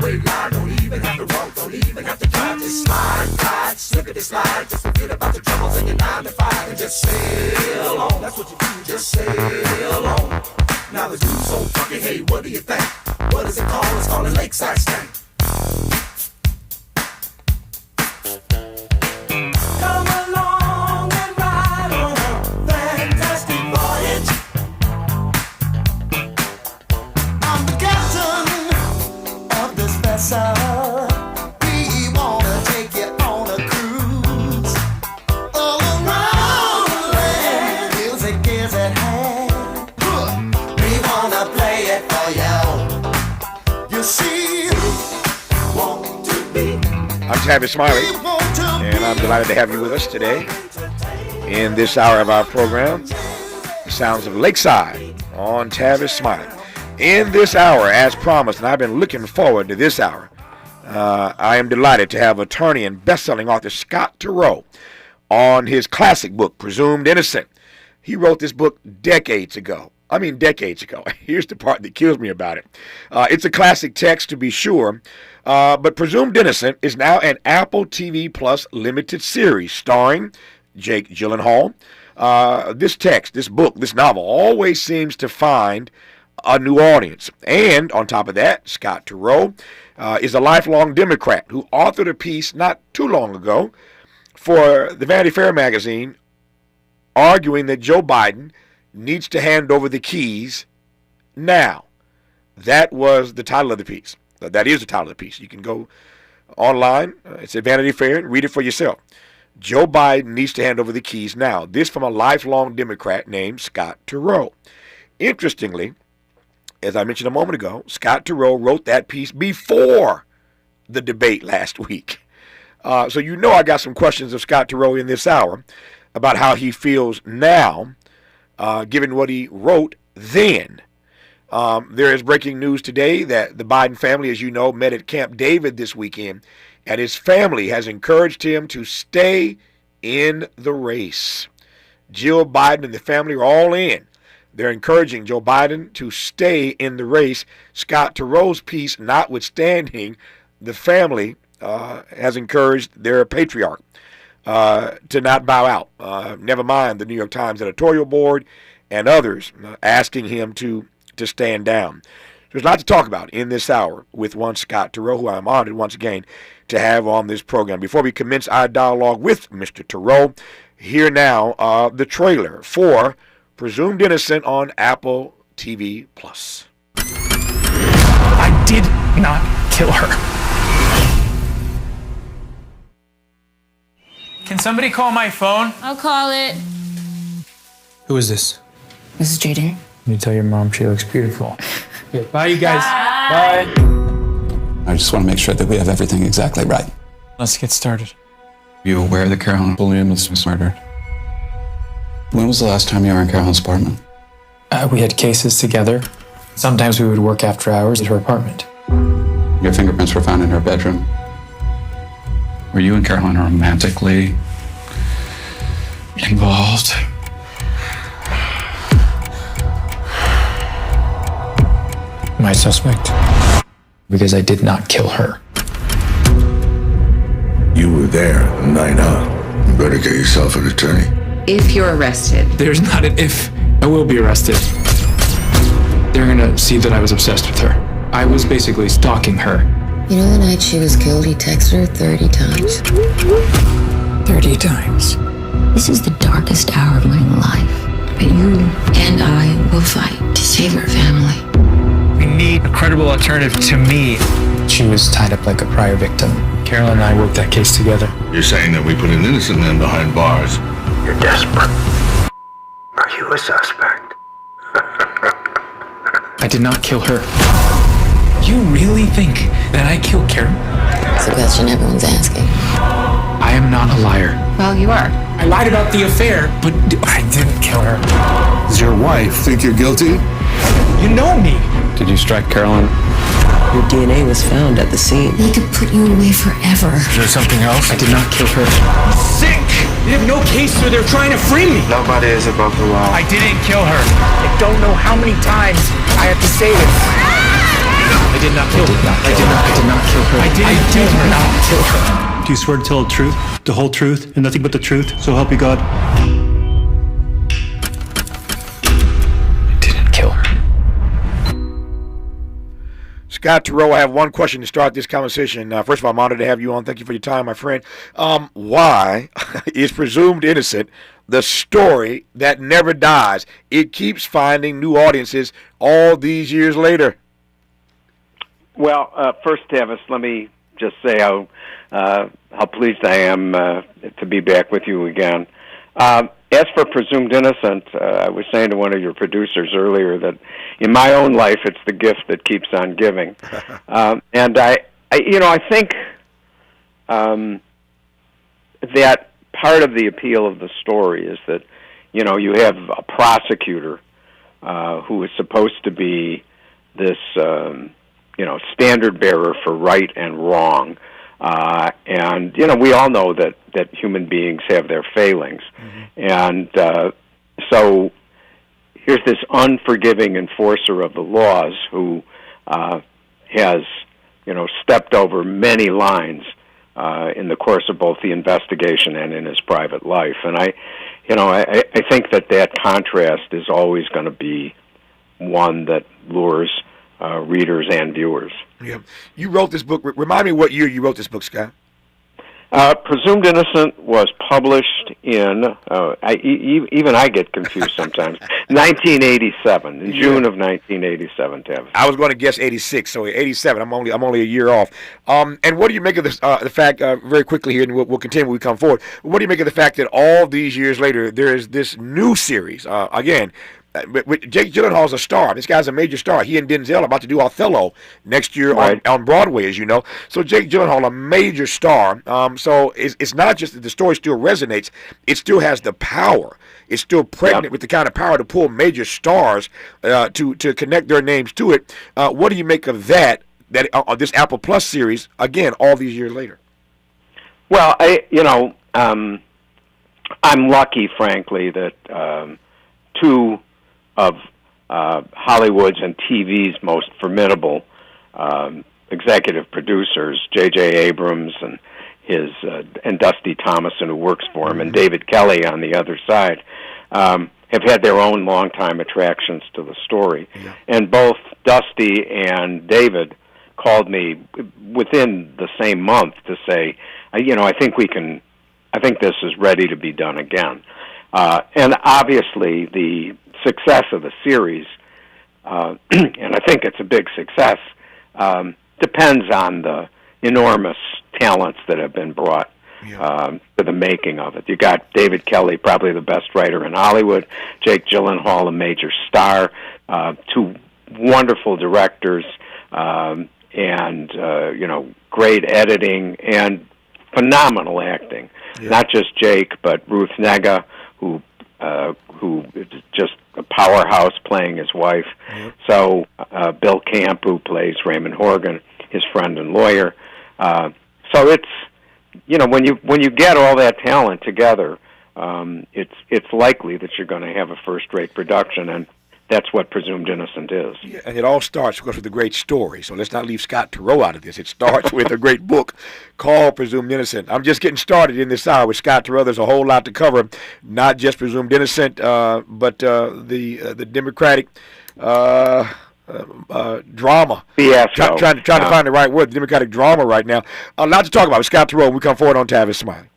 straight line. Don't even have to walk, don't even have to try. Just slide, glide, slippity slide. Just forget about the troubles in your 9 to 5 and just sail on. That's what you do, just sail on. Now the dude's so funky, hey, what do you think? What is it called? It's called a lakeside stank. Come along and ride on a fantastic voyage. I'm the captain of this vessel. We wanna take you on a cruise all around the land. Music is at hand. We wanna play it for you. You see, want to be. I'm Tavis Smiley, and I'm delighted to have you with us today in this hour of our program, The Sounds of Lakeside on Tavis Smiley. In this hour, as promised, and I've been looking forward to this hour, I am delighted to have attorney and best-selling author Scott Turow on his classic book, Presumed Innocent. He wrote this book decades ago. I mean, decades ago. Here's the part that kills me about it. It's a classic text, to be sure, but Presumed Innocent is now an Apple TV Plus limited series starring Jake Gyllenhaal. This text, this book, this novel always seems to find a new audience. And on top of that, Scott Turow is a lifelong Democrat who authored a piece not too long ago for the Vanity Fair magazine arguing that Joe Biden needs to hand over the keys now. That was the title of the piece. That is the title of the piece. You can go online. It's at Vanity Fair and read it for yourself. Joe Biden needs to hand over the keys now. This from a lifelong Democrat named Scott Turow. Interestingly, as I mentioned a moment ago, Scott Turow wrote that piece before the debate last week. So you know I got some questions of Scott Turow in this hour about how he feels now, given what he wrote then. There is breaking news today that the Biden family, as you know, met at Camp David this weekend, and his family has encouraged him to stay in the race. Jill Biden and the family are all in. They're encouraging Joe Biden to stay in the race. Scott Turow's piece notwithstanding, the family has encouraged their patriarch to not bow out. Never mind the New York Times editorial board and others asking him to stand down. There's a lot to talk about in this hour with one Scott Turow, who I'm honored once again to have on this program. Before we commence our dialogue with Mr. Turow, here now the trailer for Presumed Innocent on Apple TV Plus. I did not kill her. Can somebody call my phone? I'll call it. Who is this? This is Jaden. You tell your mom she looks beautiful. Okay, bye, you guys. Bye. I just want to make sure that we have everything exactly right. Let's get started. Are you aware that Carolyn Williams was murdered? When was the last time you were in Carolyn's apartment? We had cases together. Sometimes we would work after hours at her apartment. Your fingerprints were found in her bedroom. Were you and Carolyn romantically involved? My suspect? Because I did not kill her. You were there night out. You better get yourself an attorney. If you're arrested. There's not an if. I will be arrested. They're gonna see that I was obsessed with her. I was basically stalking her. You know the night she was killed, he texted her 30 times. 30 times. This is the darkest hour of my life. But you and I will fight to save our family. We need a credible alternative to me. She was tied up like a prior victim. Carolyn and I worked that case together. You're saying that we put an innocent man behind bars. You're desperate. Are you a suspect? I did not kill her. You really think that I killed Carolyn? It's a question everyone's asking. I am not a liar. Well, you are. I lied about the affair, but I didn't kill her. Does your wife think you're guilty? You know me. Did you strike Carolyn? Your DNA was found at the scene. They could put you away forever. Is there something else? I did not kill her. Sick! They have no case, so they're trying to free me. Nobody is above the law. I didn't kill her. I don't know how many times I have to say this. I did not kill her. I did not kill her. I did not kill her. Do you swear to tell the truth, the whole truth, and nothing but the truth, so help you God? I didn't kill her. Scott Turow, I have one question to start this conversation. First of all, I'm honored to have you on. Thank you for your time, my friend. Why is Presumed Innocent the story that never dies? It keeps finding new audiences all these years later. Well, first, Tavis, let me just say how pleased I am to be back with you again. As for Presumed Innocent, I was saying to one of your producers earlier that in my own life, it's the gift that keeps on giving. And I think that part of the appeal of the story is that, you have a prosecutor who is supposed to be this, standard bearer for right and wrong. And we all know that human beings have their failings. And so here's this unforgiving enforcer of the laws who has, stepped over many lines in the course of both the investigation and in his private life. And I think that contrast is always going to be one that lures readers and viewers. Yeah. You wrote this book. Remind me what year you wrote this book, Scott. Presumed Innocent was published in, even I get confused sometimes, 1987, in June of 1987, Tavis. I was going to guess 86, so 87. I'm only a year off. And what do you make of this, the fact, very quickly here, and we'll continue when we come forward, what do you make of the fact that all these years later, there is this new series, again, Jake Gyllenhaal's a star. This guy's a major star. He and Denzel are about to do Othello next year on Broadway, as you know. So Jake Gyllenhaal, a major star. So it's not just that the story still resonates. It still has the power. It's still pregnant with the kind of power to pull major stars to connect their names to it. What do you make of that this Apple Plus series, again, all these years later? Well, I'm lucky, frankly, that two of Hollywood's and TV's most formidable executive producers, J.J. Abrams and Dusty Thomason, who works for him, and David Kelly on the other side, have had their own longtime attractions to the story. Yeah. And both Dusty and David called me within the same month to say, I think this is ready to be done again. And obviously the success of the series, and I think it's a big success, depends on the enormous talents that have been brought to the making of it. You got David Kelly, probably the best writer in Hollywood, Jake Gyllenhaal, a major star, two wonderful directors, and great editing and phenomenal acting. Yeah. Not just Jake, but Ruth Negga, who is just a powerhouse playing his wife. Yep. So Bill Camp, who plays Raymond Horgan, his friend and lawyer. So it's when you get all that talent together, it's likely that you're going to have a first-rate production, and that's what Presumed Innocent is. Yeah, and it all starts, of course, with a great story. So let's not leave Scott Turow out of this. It starts with a great book called Presumed Innocent. I'm just getting started in this hour with Scott Turow. There's a whole lot to cover, not just Presumed Innocent, but the Democratic drama. Fiasco. Trying to find the right word, the Democratic drama right now. A lot to talk about with Scott Turow when we come forward on Tavis Smiley.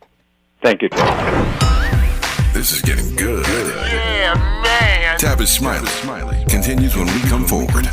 Thank you, Tavis. This is getting good. Yeah, man. Tavis Smiley continues when we come forward.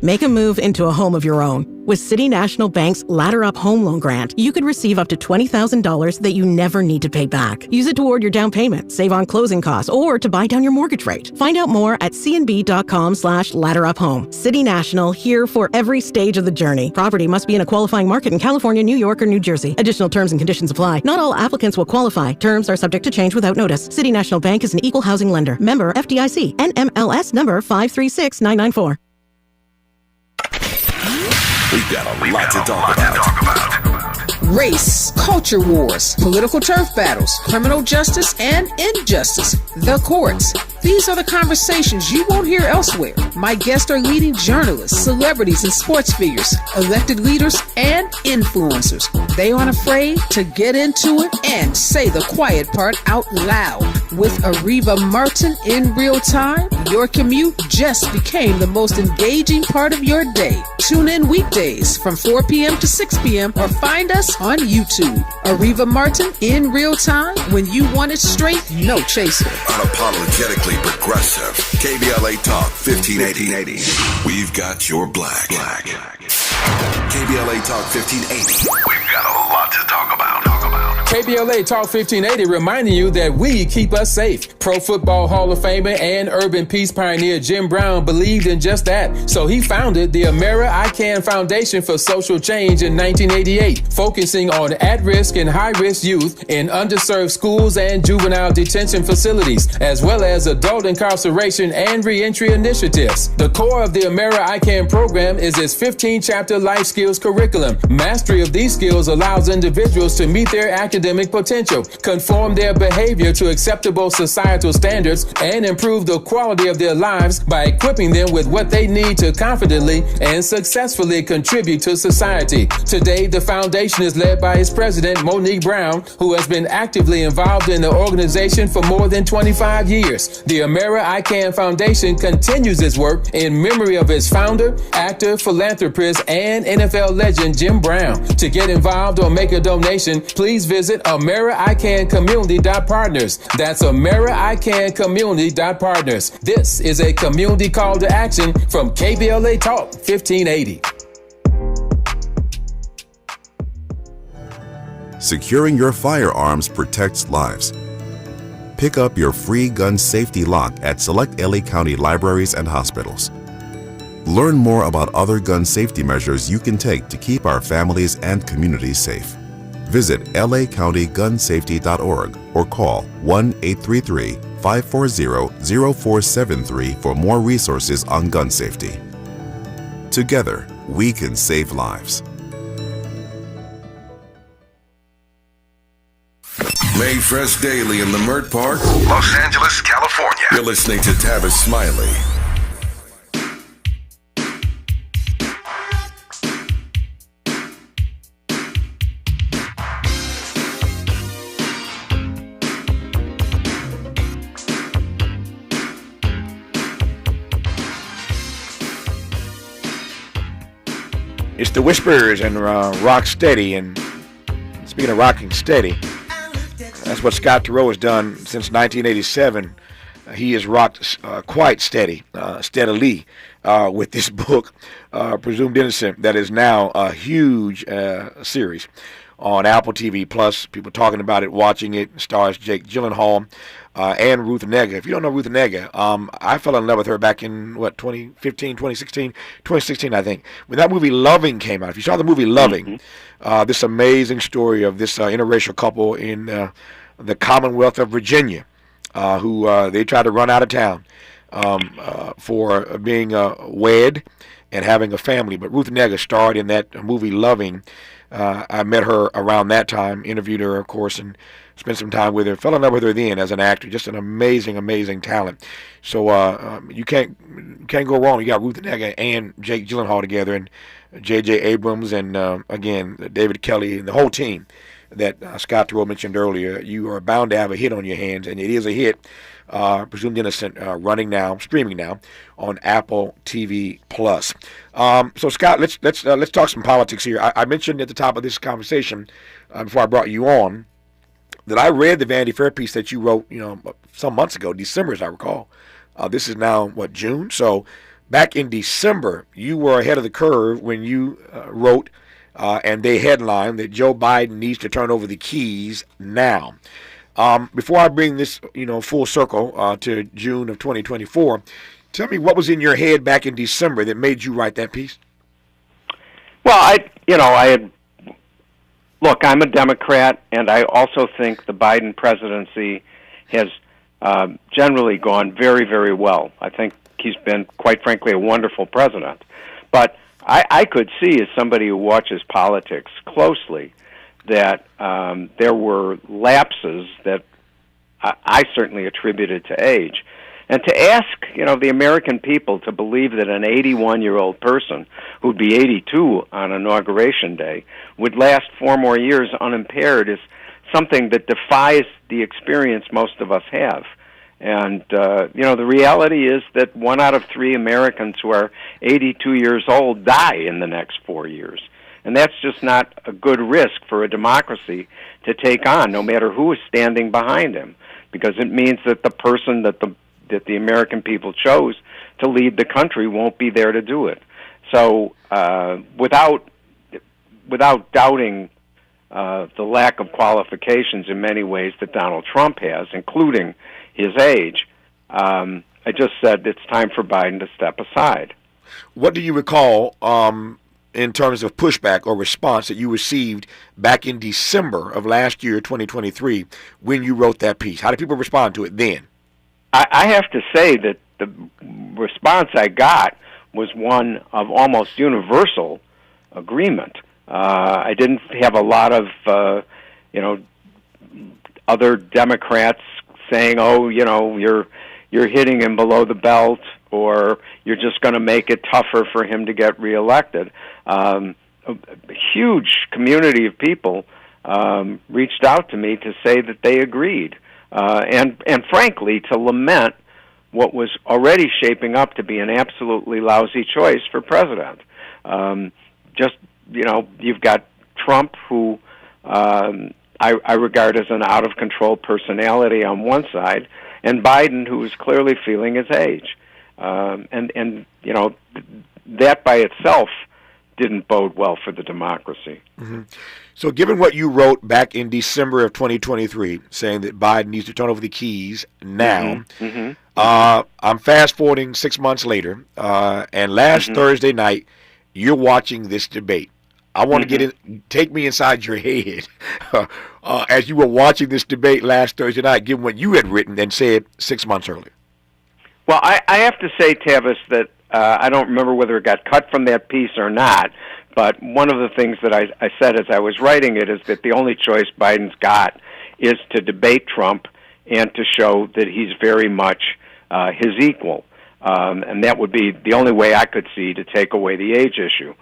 Make a move into a home of your own. With City National Bank's Ladder Up Home Loan Grant, you could receive up to $20,000 that you never need to pay back. Use it toward your down payment, save on closing costs, or to buy down your mortgage rate. Find out more at cnb.com/ladderuphome. City National, here for every stage of the journey. Property must be in a qualifying market in California, New York, or New Jersey. Additional terms and conditions apply. Not all applicants will qualify. Terms are subject to change without notice. City National Bank is an equal housing lender. Member FDIC. NMLS number 536994. We've got a lot to talk about. Race, culture wars, political turf battles, criminal justice, and injustice. The courts. These are the conversations you won't hear elsewhere. My guests are leading journalists, celebrities, and sports figures, elected leaders, and influencers. They aren't afraid to get into it and say the quiet part out loud. With Ariva Martin in real time, your commute just became the most engaging part of your day. Tune in weekdays from 4 p.m. to 6 p.m. or find us on YouTube. Ariva Martin in real time, when you want it straight, no chaser. Unapologetically progressive. KBLA Talk 1580. We've got your black. KBLA Talk 1580. We've got a lot to talk about. KBLA Talk 1580 reminding you that we keep us safe. Pro Football Hall of Famer and urban peace pioneer Jim Brown believed in just that. So he founded the Amera I Can Foundation for Social Change in 1988, focusing on at-risk and high-risk youth in underserved schools and juvenile detention facilities, as well as adult incarceration and reentry initiatives. The core of the Amera I Can program is its 15-chapter life skills curriculum. Mastery of these skills allows individuals to meet their academic potential, conform their behavior to acceptable societal standards, and improve the quality of their lives by equipping them with what they need to confidently and successfully contribute to society. Today, the foundation is led by its president, Monique Brown, who has been actively involved in the organization for more than 25 years. The Amera I Can Foundation continues its work in memory of its founder, actor, philanthropist, and NFL legend Jim Brown. To get involved or make a donation, please visit AmeriCanCommunity.partners. That's AmeriCanCommunity.partners. This is a community call to action from KBLA Talk 1580. Securing your firearms protects lives. Pick up your free gun safety lock at select LA County libraries and hospitals. Learn more about other gun safety measures you can take to keep our families and communities safe. Visit lacountygunsafety.org or call 1-833-540-0473 for more resources on gun safety. Together, we can save lives. Mayfresh Daily in the Mert Park, Los Angeles, California. You're listening to Tavis Smiley. It's the Whispers and Rock Steady. And speaking of rocking steady, that's what Scott Turow has done since 1987. He has rocked quite steadily with this book, Presumed Innocent, that is now a huge series on Apple TV Plus. People talking about it, watching it. Stars Jake Gyllenhaal and Ruth Negga. If you don't know Ruth Negga, I fell in love with her back in, 2016, I think, when that movie Loving came out. If you saw the movie Loving, this amazing story of this interracial couple in the Commonwealth of Virginia, who they tried to run out of town for being wed and having a family. But Ruth Negga starred in that movie Loving. I met her around that time, interviewed her, of course, and spent some time with her. Fell in love with her then as an actor. Just an amazing, amazing talent. So you can't go wrong. You got Ruth Negga and Jake Gyllenhaal together, and J.J. Abrams, and again David Kelly, and the whole team that Scott Turow mentioned earlier. You are bound to have a hit on your hands, and it is a hit. Presumed Innocent, streaming now on Apple TV Plus. So Scott, let's talk some politics here. I mentioned at the top of this conversation before I brought you on that I read the Vanity Fair piece that you wrote, some months ago, December as I recall. This is now June. So back in December, you were ahead of the curve when you wrote and they headlined that Joe Biden needs to turn over the keys now. Before I bring this, full circle to June of 2024, tell me what was in your head back in December that made you write that piece. Well, look, I'm a Democrat, and I also think the Biden presidency has generally gone very, very well. I think he's been, quite frankly, a wonderful president. But I could see, as somebody who watches politics closely, that there were lapses that I certainly attributed to age. And to ask, the American people to believe that an 81-year-old person who'd be 82 on Inauguration Day would last 4 more years unimpaired is something that defies the experience most of us have. And, the reality is that 1 out of 3 Americans who are 82 years old die in the next 4 years. And that's just not a good risk for a democracy to take on, no matter who is standing behind him, because it means that the person that the American people chose to lead the country won't be there to do it. So without doubting the lack of qualifications in many ways that Donald Trump has, including his age, I just said it's time for Biden to step aside. What do you recall in terms of pushback or response that you received back in December of last year, 2023, when you wrote that piece? How did people respond to it then? I have to say that the response I got was one of almost universal agreement. I didn't have a lot of, other Democrats saying, "Oh, you're hitting him below the belt," or "You're just going to make it tougher for him to get reelected." A huge community of people reached out to me to say that they agreed. And frankly, to lament what was already shaping up to be an absolutely lousy choice for president. You've got Trump, who I regard as an out-of-control personality on one side, and Biden, who is clearly feeling his age. That by itself didn't bode well for the democracy. Mm-hmm. So given what you wrote back in December of 2023, saying that Biden needs to turn over the keys now, I'm fast-forwarding 6 months later, and last Thursday night, you're watching this debate. I want to take me inside your head as you were watching this debate last Thursday night, given what you had written and said 6 months earlier. Well, I have to say, Tavis, that I don't remember whether it got cut from that piece or not, but one of the things that I said as I was writing it is that the only choice Biden's got is to debate Trump and to show that he's very much his equal. And that would be the only way I could see to take away the age issue.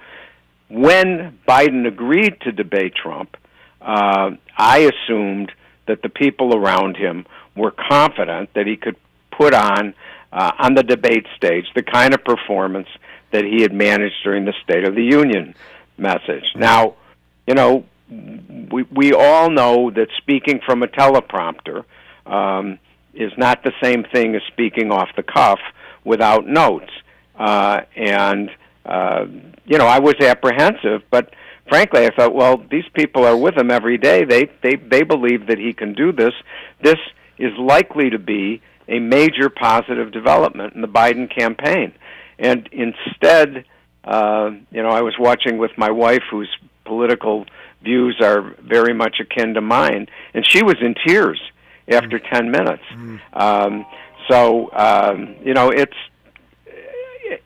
When Biden agreed to debate Trump, I assumed that the people around him were confident that he could put on the debate stage the kind of performance that he had managed during the State of the Union message. Now, we all know that speaking from a teleprompter is not the same thing as speaking off the cuff without notes. I was apprehensive, but frankly, I thought, well, these people are with him every day. They believe that he can do this. This is likely to be a major positive development in the Biden campaign. And instead, I was watching with my wife, whose political views are very much akin to mine, and she was in tears after 10 minutes.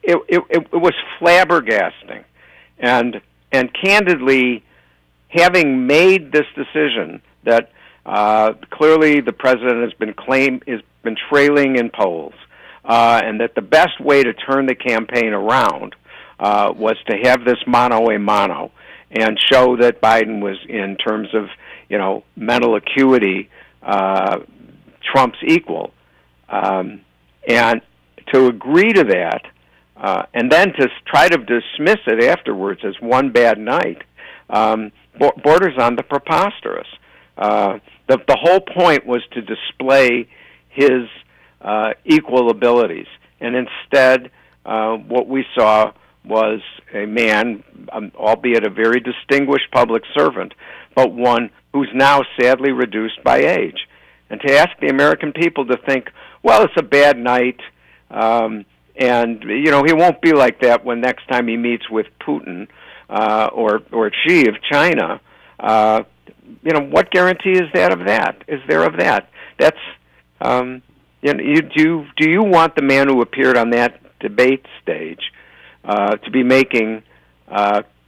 It was flabbergasting, and candidly, having made this decision that clearly the president has been trailing in polls, and that the best way to turn the campaign around was to have this mano a mano and show that Biden was, in terms of mental acuity, Trump's equal, and to agree to that. And then to try to dismiss it afterwards as one bad night borders on the preposterous. The whole point was to display his equal abilities, and instead what we saw was a man, albeit a very distinguished public servant, but one who's now sadly reduced by age. And to ask the American people to think, well, it's a bad night, and he won't be like that when next time he meets with Putin or Xi of China. What guarantee is there of that? That's do you want the man who appeared on that debate stage to be making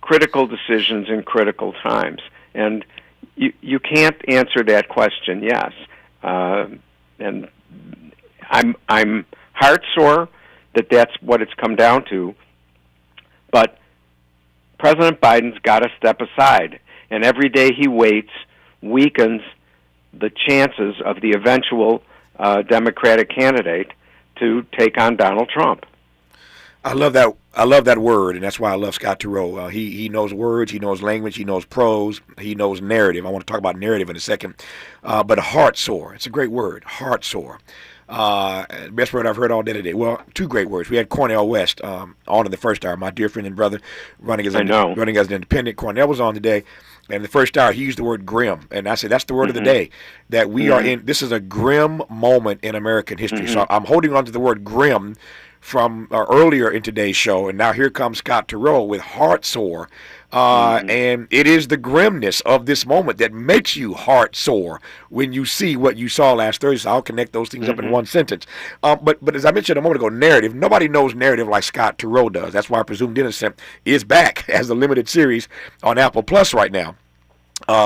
critical decisions in critical times? And you can't answer that question. Yes, and I'm heart sore that that's what it's come down to. But President Biden's got to step aside, and every day he waits weakens the chances of the eventual Democratic candidate to take on Donald Trump. I love that word, and that's why I love Scott Turow. He knows words, he knows language, he knows prose, he knows narrative. I want to talk about narrative in a second. But heart sore, it's a great word, heart sore. Best word I've heard all day today. Well, two great words. We had Cornel West on in the first hour, my dear friend and brother, running as an independent. Cornel was on today, and in the first hour he used the word grim, and I said that's the word of the day, that we are in. This is a grim moment in American history. So I'm holding on to the word grim from earlier in today's show, and now here comes Scott Turow with heart sore. And it is the grimness of this moment that makes you heart sore when you see what you saw last Thursday. So I'll connect those things up in one sentence. But as I mentioned a moment ago, narrative. Nobody knows narrative like Scott Turow does. That's why Presumed Innocent is back as a limited series on Apple Plus right now.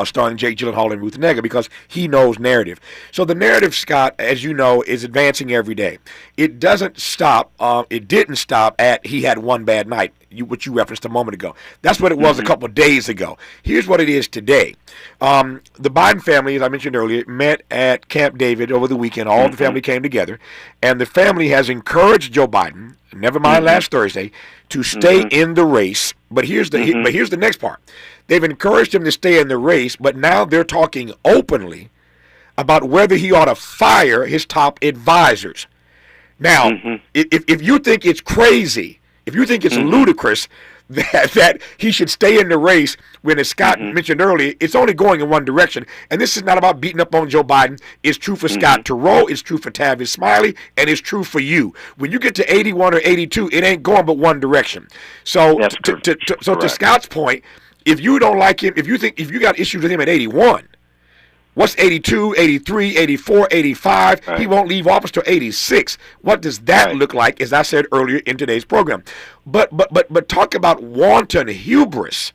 Starring Jake Gyllenhaal and Ruth Negga, because he knows narrative. So the narrative, Scott, as you know, is advancing every day. It doesn't stop. It didn't stop at he had one bad night, which you referenced a moment ago. That's what it was a couple of days ago. Here's what it is today. The Biden family, as I mentioned earlier, met at Camp David over the weekend. All the family came together, and the family has encouraged Joe Biden, never mind last Thursday, to stay in the race. But here's the next part. They've encouraged him to stay in the race, but now they're talking openly about whether he ought to fire his top advisors. Now, if you think it's crazy, if you think it's ludicrous that he should stay in the race, when, as Scott mentioned earlier, it's only going in one direction, and this is not about beating up on Joe Biden. It's true for Scott Turow, it's true for Tavis Smiley, and it's true for you. When you get to 81 or 82, it ain't going but one direction. So, to Scott's point, if you don't like him, if you got issues with him at 81, what's 82, 83, 84, 85? Right. He won't leave office till 86. What does that look like, as I said earlier in today's program? But talk about wanton hubris.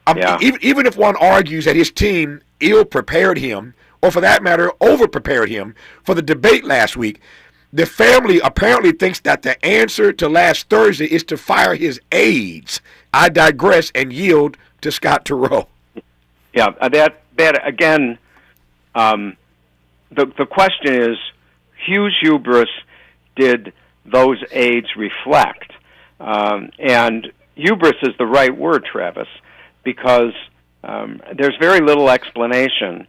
Even if one argues that his team ill-prepared him, or for that matter, over-prepared him for the debate last week, the family apparently thinks that the answer to last Thursday is to fire his aides. I digress and yield to Scott Turow. Yeah, that again, the question is, whose hubris did those aides reflect? And hubris is the right word, Travis, because there's very little explanation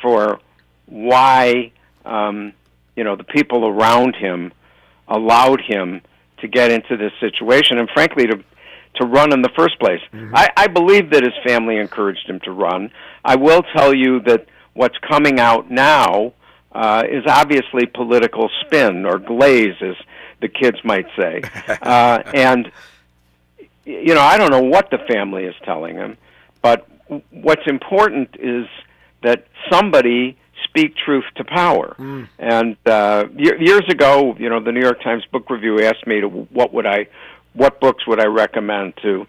for why the people around him allowed him to get into this situation, and frankly to run in the first place. I believe that his family encouraged him to run. I will tell you that what's coming out now is obviously political spin, or glaze, as the kids might say. And, I don't know what the family is telling him, but what's important is that somebody speak truth to power. And years ago, the New York Times Book Review asked me what books would I recommend to,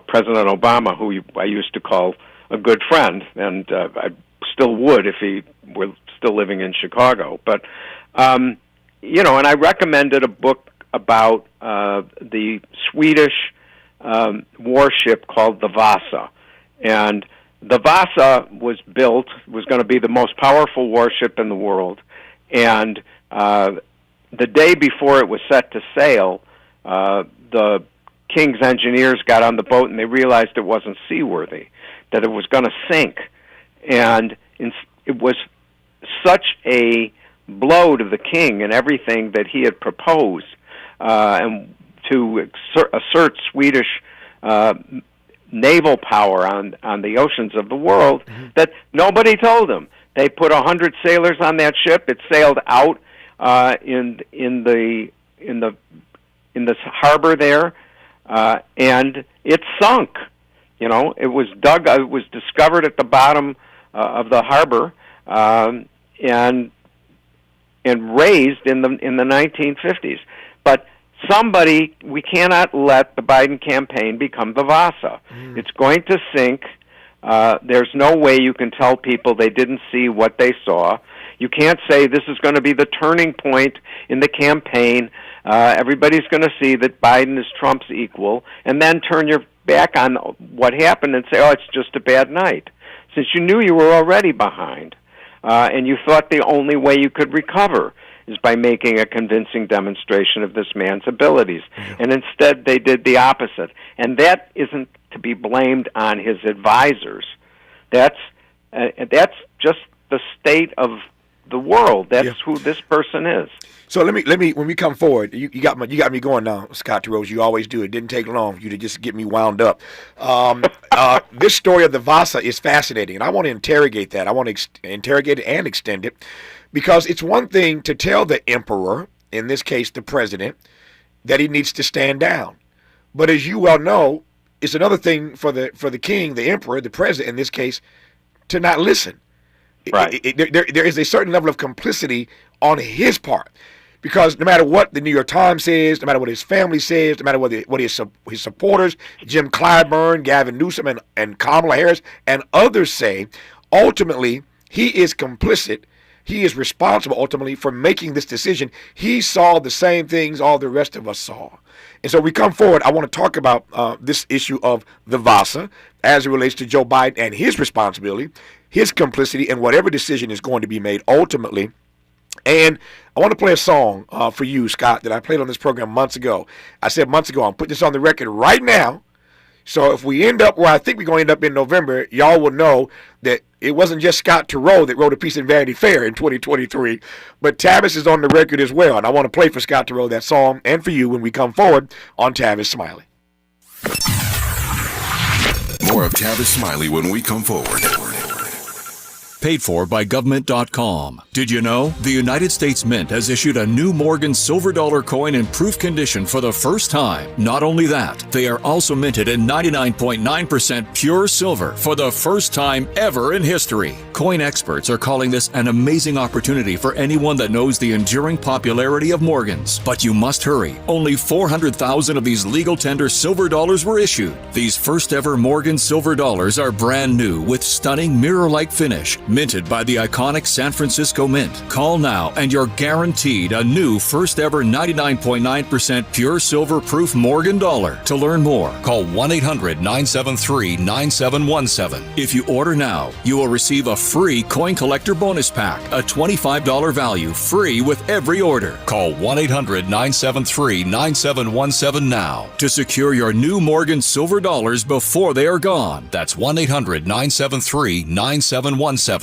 President Obama, who I used to call a good friend, and I still would if he were still living in Chicago. But, and I recommended a book about the Swedish warship called the Vasa. And the Vasa was going to be the most powerful warship in the world. And the day before it was set to sail, the King's engineers got on the boat and they realized it wasn't seaworthy, that it was going to sink. And it was such a blow to the King and everything that he had proposed, and to assert Swedish naval power on the oceans of the world, that nobody told him. They put 100 sailors on that ship. It sailed out in the harbor there, and it sunk. It was dug. It was discovered at the bottom of the harbor, and raised in the 1950s. But we cannot let the Biden campaign become the Vasa. It's going to sink There's no way you can tell people they didn't see what they saw. You can't say this is going to be the turning point in the campaign. Everybody's going to see that Biden is Trump's equal, and then turn your back on what happened and say, oh, it's just a bad night, since you knew you were already behind, and you thought the only way you could recover is by making a convincing demonstration of this man's abilities. Yeah. And instead they did the opposite. And that isn't to be blamed on his advisors. That's just the state of the world. That's who this person is. So let me when we come forward, you got me going now, Scott Rose. You always do. It didn't take long for you to just get me wound up. This story of the Vasa is fascinating, and I want to interrogate that. I want to interrogate it and extend it, because it's one thing to tell the emperor, in this case the president, that he needs to stand down. But as you well know, it's another thing for the king, the emperor, the president in this case, to not listen. Right. There is a certain level of complicity on his part, because no matter what the New York Times says, no matter what his family says, no matter what his supporters, Jim Clyburn, Gavin Newsom, and Kamala Harris, and others say, ultimately he is complicit. He is responsible ultimately for making this decision. He saw the same things all the rest of us saw. And so we come forward, I want to talk about this issue of the Vasa as it relates to Joe Biden and his responsibility, his complicity in whatever decision is going to be made ultimately. And I want to play a song for you, Scott, that I played on this program months ago. I said months ago, I'll put this on the record right now. So if we end up where I think we're going to end up in November, y'all will know that it wasn't just Scott Turow that wrote a piece in Vanity Fair in 2023, but Tavis is on the record as well. And I want to play for Scott Turow that song and for you when we come forward on Tavis Smiley. More of Tavis Smiley when we come forward. Paid for by government.com. Did you know the United States Mint has issued a new Morgan silver dollar coin in proof condition for the first time? Not only that, they are also minted in 99.9% pure silver for the first time ever in history. Coin experts are calling this an amazing opportunity for anyone that knows the enduring popularity of Morgans. But you must hurry. Only 400,000 of these legal tender silver dollars were issued. These first ever Morgan silver dollars are brand new with stunning mirror-like finish, minted by the iconic San Francisco Mint. Call now and you're guaranteed a new first ever 99.9% pure silver proof Morgan dollar. To learn more, call 1-800-973-9717. If you order now, you will receive a free coin collector bonus pack, a $25 value, free with every order. Call 1-800-973-9717 now to secure your new Morgan silver dollars before they are gone. That's 1-800-973-9717.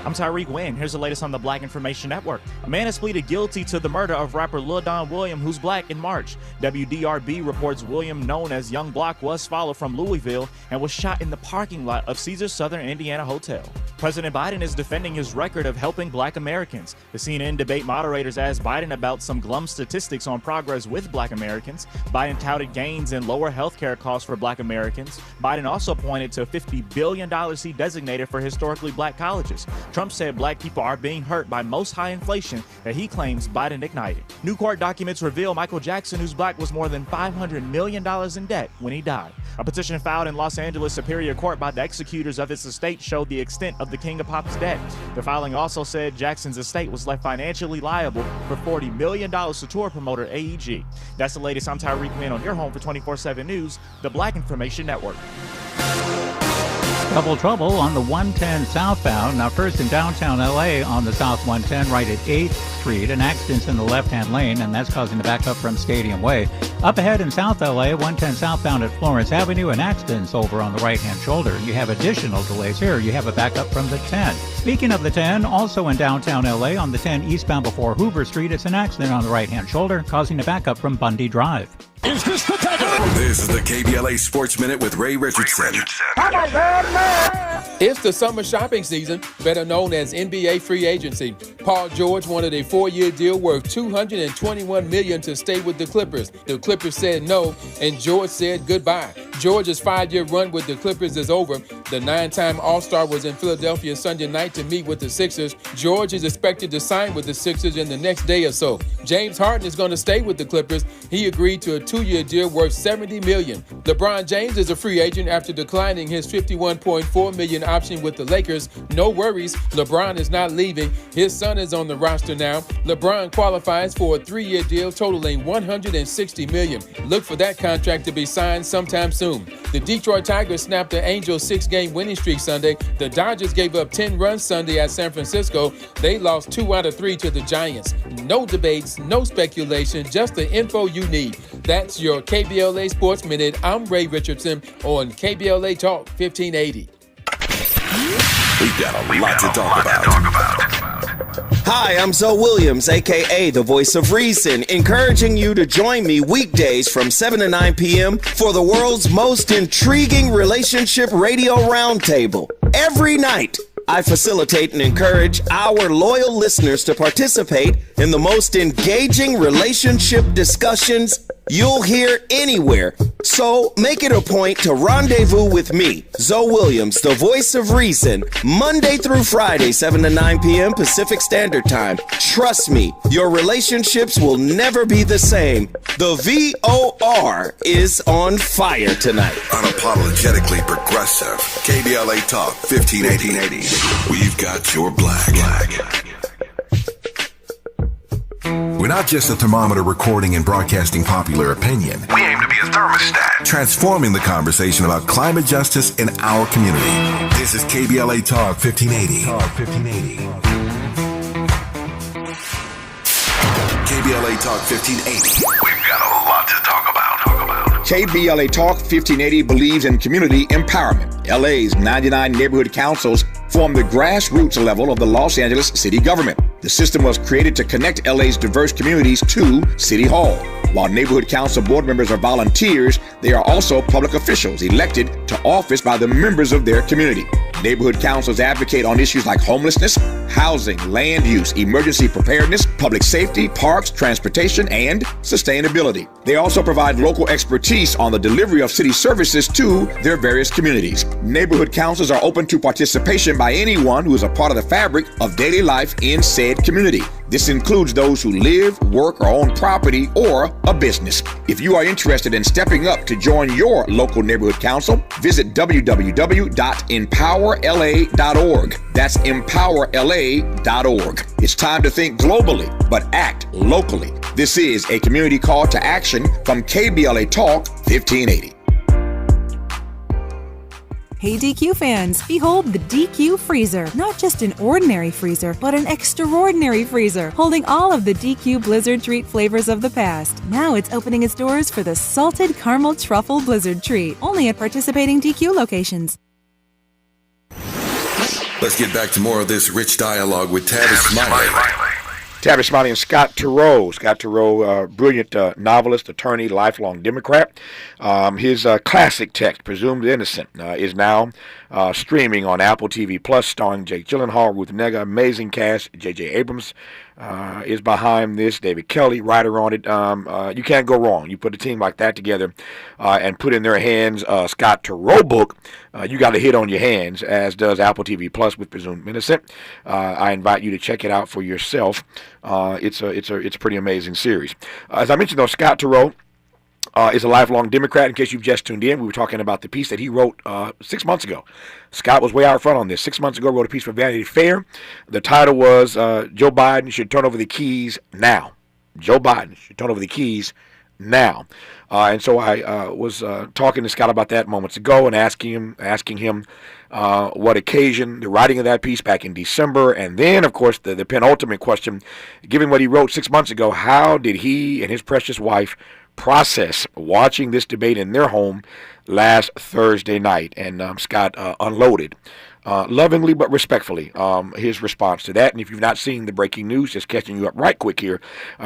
I'm Tyreek Wynn. Here's the latest on the Black Information Network. A man has pleaded guilty to the murder of rapper Lil Don William, who's black, in March. WDRB reports William, known as Young Block, was followed from Louisville and was shot in the parking lot of Caesars Southern Indiana Hotel. President Biden is defending his record of helping black Americans. The CNN debate moderators asked Biden about some glum statistics on progress with black Americans. Biden touted gains in lower health care costs for black Americans. Biden also pointed to $50 billion he designated for historically black colleges. Trump said black people are being hurt by most high inflation that he claims Biden ignited. New court documents reveal Michael Jackson, who's black, was more than $500 million in debt when he died. A petition filed in Los Angeles Superior Court by the executors of his estate showed the extent of the King of Pop's debt. The filing also said Jackson's estate was left financially liable for $40 million to tour promoter AEG. That's the latest. I'm Tyreek Wynn on your home for 24/7 News, the Black Information Network. Double trouble on the 110 southbound. Now, first in downtown LA on the South 110 right at 8th Street. An accident's in the left-hand lane, and that's causing the backup from Stadium Way. Up ahead in South LA, 110 southbound at Florence Avenue, an accident's over on the right-hand shoulder. You have additional delays here. You have a backup from the 10. Speaking of the 10, also in downtown LA on the 10 eastbound before Hoover Street, it's an accident on the right-hand shoulder, causing a backup from Bundy Drive. Is this the This is the KBLA Sports Minute with Ray Richardson. I'm a bad man. It's the summer shopping season, better known as NBA free agency. Paul George wanted a 4-year deal worth $221 million to stay with the Clippers. The Clippers said no, and George said goodbye. George's 5-year run with the Clippers is over. The 9-time All-Star was in Philadelphia Sunday night to meet with the Sixers. George is expected to sign with the Sixers in the next day or so. James Harden is going to stay with the Clippers. He agreed to a 2-year deal worth $70 million. LeBron James is a free agent after declining his $51.4 million option with the Lakers. No worries, LeBron is not leaving. His son is on the roster now. LeBron qualifies for a 3-year deal totaling $160 million. Look for that contract to be signed sometime soon. The Detroit Tigers snapped the Angels' 6-game winning streak Sunday. The Dodgers gave up 10 runs Sunday at San Francisco. They lost 2 out of 3 to the Giants. No debates, no speculation, just the info you need. That's your KBLA Sports Minute. I'm Ray Richardson on KBLA Talk 1580. We've got a lot to talk about. Hi, I'm Zoe Williams, a.k.a. the Voice of Reason, encouraging you to join me weekdays from 7 to 9 p.m. for the world's most intriguing relationship radio roundtable. Every night, I facilitate and encourage our loyal listeners to participate in the most engaging relationship discussions you'll hear anywhere. So make it a point to rendezvous with me, Zoe Williams, the Voice of Reason, Monday through Friday, 7 to 9 p.m. Pacific Standard Time. Trust me, your relationships will never be the same. The VOR is on fire tonight. Unapologetically progressive. KBLA Talk 1580. We've got your black. We're not just a thermometer recording and broadcasting popular opinion. We aim to be a thermostat, transforming the conversation about climate justice in our community. This is KBLA Talk 1580. KBLA Talk 1580. We've got a lot to talk about. KBLA Talk 1580 believes in community empowerment. LA's 99 neighborhood councils form the grassroots level of the Los Angeles city government. The system was created to connect LA's diverse communities to City Hall. While neighborhood council board members are volunteers, they are also public officials elected to office by the members of their community. Neighborhood councils advocate on issues like homelessness, housing, land use, emergency preparedness, public safety, parks, transportation, and sustainability. They also provide local expertise on the delivery of city services to their various communities. Neighborhood councils are open to participation by anyone who is a part of the fabric of daily life in said community. This includes those who live, work, or own property or a business. If you are interested in stepping up to join your local neighborhood council, visit www.empowerla.org. That's empowerla.org. It's time to think globally, but act locally. This is a community call to action from KBLA Talk 1580. Hey DQ fans, behold the DQ Freezer. Not just an ordinary freezer, but an extraordinary freezer, holding all of the DQ Blizzard Treat flavors of the past. Now it's opening its doors for the Salted Caramel Truffle Blizzard Treat, only at participating DQ locations. Let's get back to more of this rich dialogue with Tavis Smiley. Tavis Smiley and Scott Turow. Scott Turow, brilliant novelist, attorney, lifelong Democrat. His classic text, Presumed Innocent, is now streaming on Apple TV Plus, starring Jake Gyllenhaal, Ruth Negga, amazing cast. J.J. Abrams is behind this. David Kelly, writer on it. You can't go wrong. You put a team like that together and put in their hands Scott Turow book, you got a hit on your hands, as does Apple TV Plus with Presumed Innocent. I invite you to check it out for yourself. It's a pretty amazing series. As I mentioned, though, Scott Turow is a lifelong Democrat. In case you've just tuned in, we were talking about the piece that he wrote 6 months ago. Scott was way out front on this. 6 months ago, wrote a piece for Vanity Fair. The title was Joe Biden should turn over the keys now. Joe Biden should turn over the keys now. And so I was talking to Scott about that moments ago and asking him what occasion the writing of that piece back in December. And then, of course, the penultimate question, given what he wrote 6 months ago, how did he and his precious wife process watching this debate in their home last Thursday night? And Scott unloaded lovingly but respectfully his response to that. And if you've not seen the breaking news, just catching you up right quick here.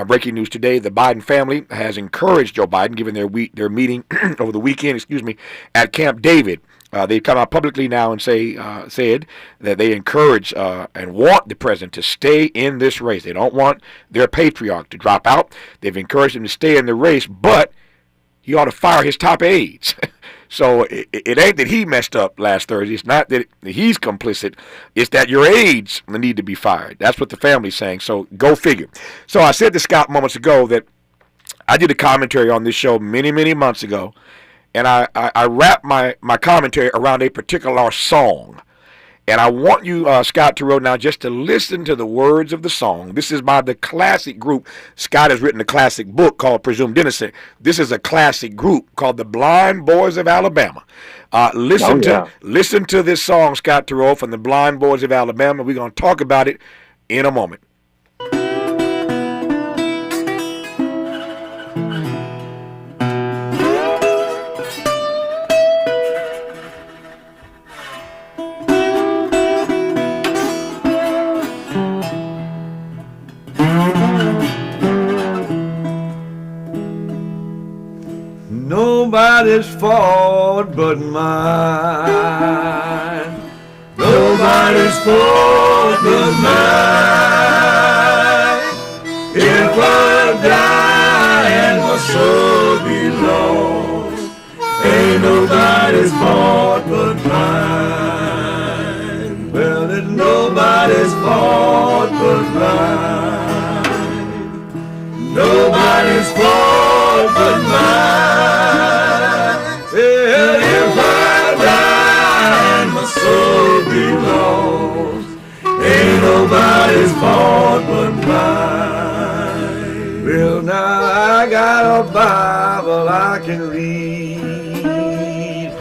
Breaking news today: the Biden family has encouraged Joe Biden, given their meeting over the weekend, at Camp David, They've come out publicly now and said that they encourage and want the president to stay in this race. They don't want their patriarch to drop out. They've encouraged him to stay in the race, but he ought to fire his top aides. So it ain't that he messed up last Thursday. It's not that he's complicit. It's that your aides need to be fired. That's what the family's saying. So go figure. So I said to Scott moments ago that I did a commentary on this show many, many months ago, and I wrapped my commentary around a particular song. And I want you, Scott Terrell, now just to listen to the words of the song. This is by the classic group. Scott has written a classic book called Presumed Innocent. This is a classic group called the Blind Boys of Alabama. Listen to this song, Scott Terrell, from the Blind Boys of Alabama. We're going to talk about it in a moment. Nobody's fault but mine. Nobody's fault but mine. If I die and my soul be lost, ain't nobody's fault but mine. Well, it's nobody's fault but mine. Nobody's fault but mine. If I die and my soul be lost, ain't nobody's fault but mine. Well, now I got a Bible I can read.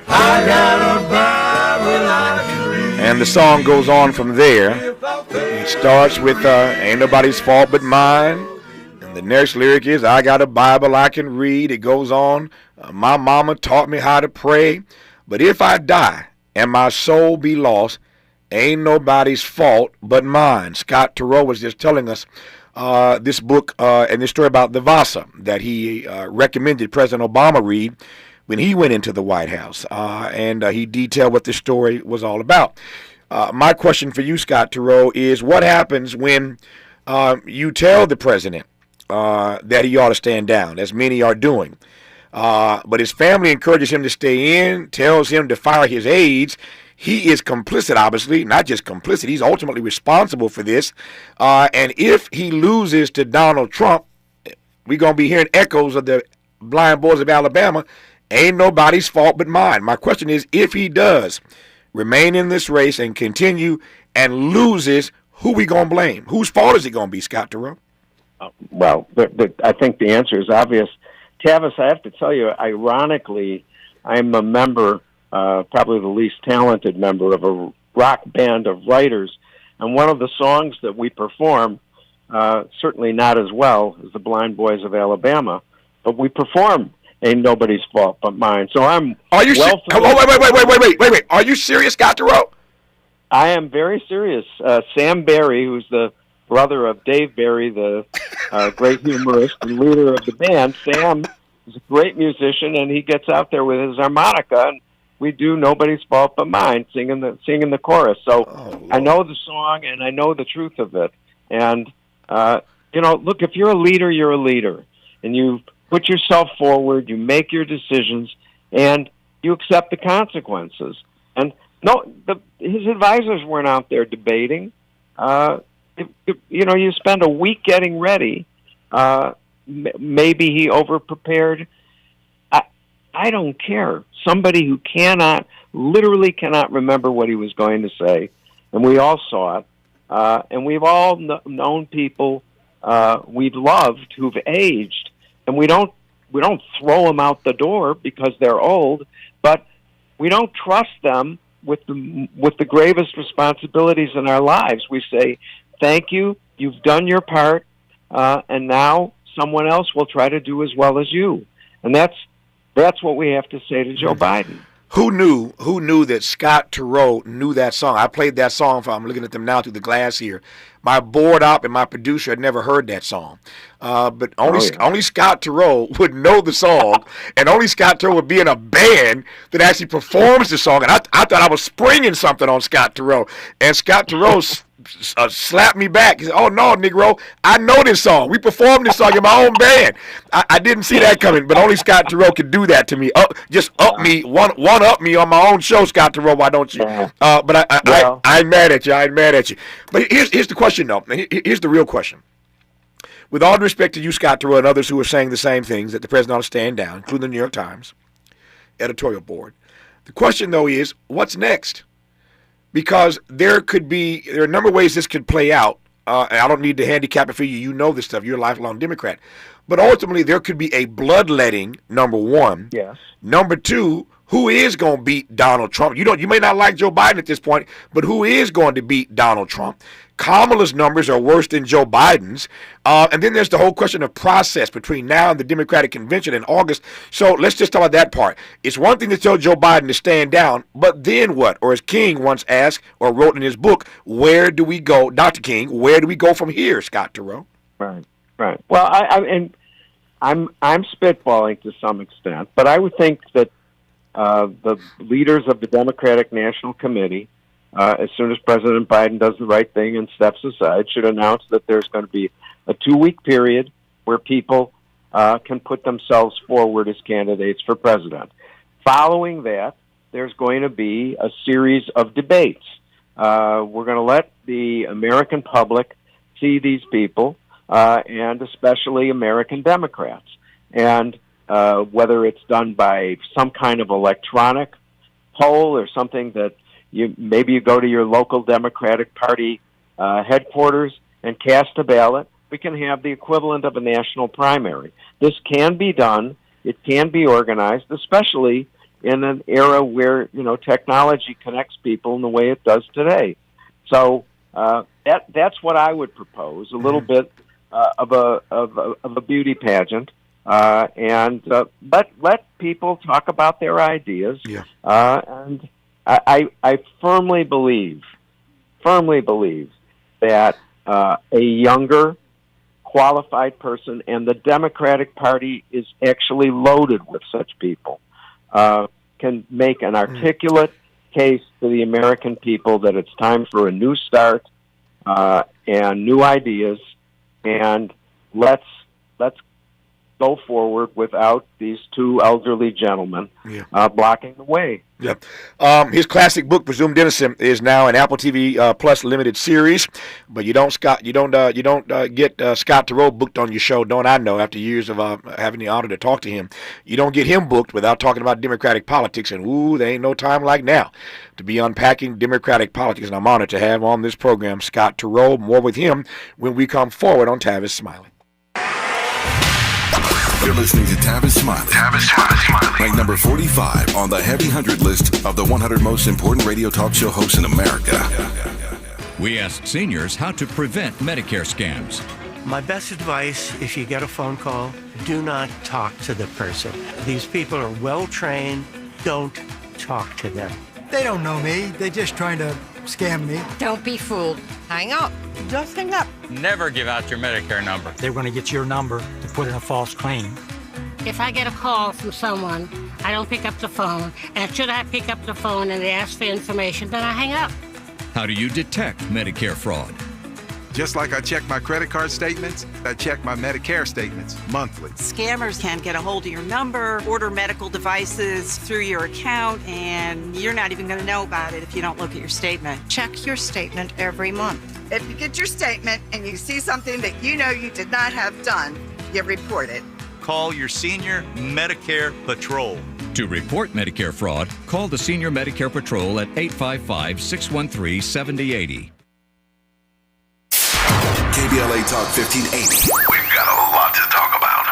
I got a Bible I can read. And the song goes on from there. It starts with ain't nobody's fault but mine. The next lyric is, I got a Bible I can read. It goes on, my mama taught me how to pray. But if I die and my soul be lost, ain't nobody's fault but mine. Scott Terrell was just telling us this book and this story about the Vasa that he recommended President Obama read when he went into the White House. And he detailed what this story was all about. My question for you, Scott Terrell, is what happens when you tell the president that he ought to stand down, as many are doing. But his family encourages him to stay in, tells him to fire his aides. He is complicit, obviously, not just complicit. He's ultimately responsible for this. And if he loses to Donald Trump, we're going to be hearing echoes of the Blind Boys of Alabama. Ain't nobody's fault but mine. My question is, if he does remain in this race and continue and loses, who we going to blame? Whose fault is it going to be, Scott Terrell? Well, I think the answer is obvious. Tavis, I have to tell you, ironically, I'm a member, probably the least talented member of a rock band of writers, and one of the songs that we perform, certainly not as well as the Blind Boys of Alabama, but we perform Ain't Nobody's Fault But Mine. So I'm wait. Are you serious, Scott Terrell? I am very serious. Sam Barry, who's the brother of Dave Barry, the great humorist and leader of the band. Sam is a great musician, and he gets out there with his harmonica, and we do Nobody's Fault But Mine, singing the chorus. So I know the song, and I know the truth of it. And, look, if you're a leader, you're a leader. And you put yourself forward, you make your decisions, and you accept the consequences. And his advisors weren't out there debating. You spend a week getting ready. Maybe he overprepared. I don't care. Somebody who literally cannot remember what he was going to say, and we all saw it. And we've all known people we've loved who've aged, and we don't throw them out the door because they're old, but we don't trust them with the gravest responsibilities in our lives. We say, thank you, you've done your part, and now someone else will try to do as well as you. And that's what we have to say to Joe Biden. Who knew that Scott Turow knew that song? I played that song I'm looking at them now through the glass here. My board op and my producer had never heard that song. But only Scott Turow would know the song, and only Scott Turow would be in a band that actually performs the song. And I thought I was springing something on Scott Turow. And Scott Turow slapped me back. He said, "Oh, no, Negro, I know this song. We performed this song in my own band." I didn't see that coming, but only Scott Turow could do that to me. One up me on my own show, Scott Turow, why don't you? But I ain't mad at you. I ain't mad at you. But here's the question, though. Here's the real question. With all due respect to you, Scott Turow, and others who are saying the same things, that the president ought to stand down, including the New York Times editorial board, the question, though, is what's next? Because there are a number of ways this could play out. And I don't need to handicap it for you. You know this stuff. You're a lifelong Democrat. But ultimately, there could be a bloodletting, number one. Yes. Number two, who is going to beat Donald Trump? You may not like Joe Biden at this point, but who is going to beat Donald Trump? Kamala's numbers are worse than Joe Biden's. And then there's the whole question of process between now and the Democratic Convention in August. So let's just talk about that part. It's one thing to tell Joe Biden to stand down, but then what? Or as King once asked or wrote in his book, where do we go, Dr. King, where do we go from here, Scott Turow? Right. Well, I'm spitballing to some extent, but I would think that the leaders of the Democratic National Committee, as soon as President Biden does the right thing and steps aside, should announce that there's going to be a 2-week period where people can put themselves forward as candidates for president. Following that, there's going to be a series of debates. We're going to let the American public see these people, and especially American Democrats. And whether it's done by some kind of electronic poll or something that you go to your local Democratic Party headquarters and cast a ballot, we can have the equivalent of a national primary. This can be done. It can be organized, especially in an era where technology connects people in the way it does today. So that's what I would propose. A little bit of a beauty pageant, and let people talk about their ideas. Yeah. And I firmly believe that a younger, qualified person, and the Democratic Party is actually loaded with such people, can make an articulate case to the American people that it's time for a new start and new ideas, and let's go forward without these two elderly gentlemen blocking the way. Yeah. His classic book, Presumed Innocent, is now an Apple TV Plus limited series. But you don't get Scott Turow booked on your show. Don't I know? After years of having the honor to talk to him, you don't get him booked without talking about Democratic politics. And there ain't no time like now to be unpacking Democratic politics. And I'm honored to have on this program Scott Turow. More with him when we come forward on Tavis Smiley. You're listening to Tavis Smiley. Ranked number 45 on the Heavy 100 list of the 100 most important radio talk show hosts in America. We asked seniors how to prevent Medicare scams. My best advice, if you get a phone call, do not talk to the person. These people are well trained. Don't talk to them. They don't know me. They're just trying to scam me. Don't be fooled. Hang up. Just hang up. Never give out your Medicare number. They're going to get your number to put in a false claim. If I get a call from someone, I don't pick up the phone. And should I pick up the phone and they ask for information, then I hang up. How do you detect Medicare fraud? Just like I check my credit card statements, I check my Medicare statements monthly. Scammers can get a hold of your number, order medical devices through your account, and you're not even going to know about it if you don't look at your statement. Check your statement every month. If you get your statement and you see something that you know you did not have done, you report it. Call your senior Medicare Patrol. To report Medicare fraud, call the Senior Medicare Patrol at 855-613-7080. KBLA Talk 1580. We've got a lot to talk about.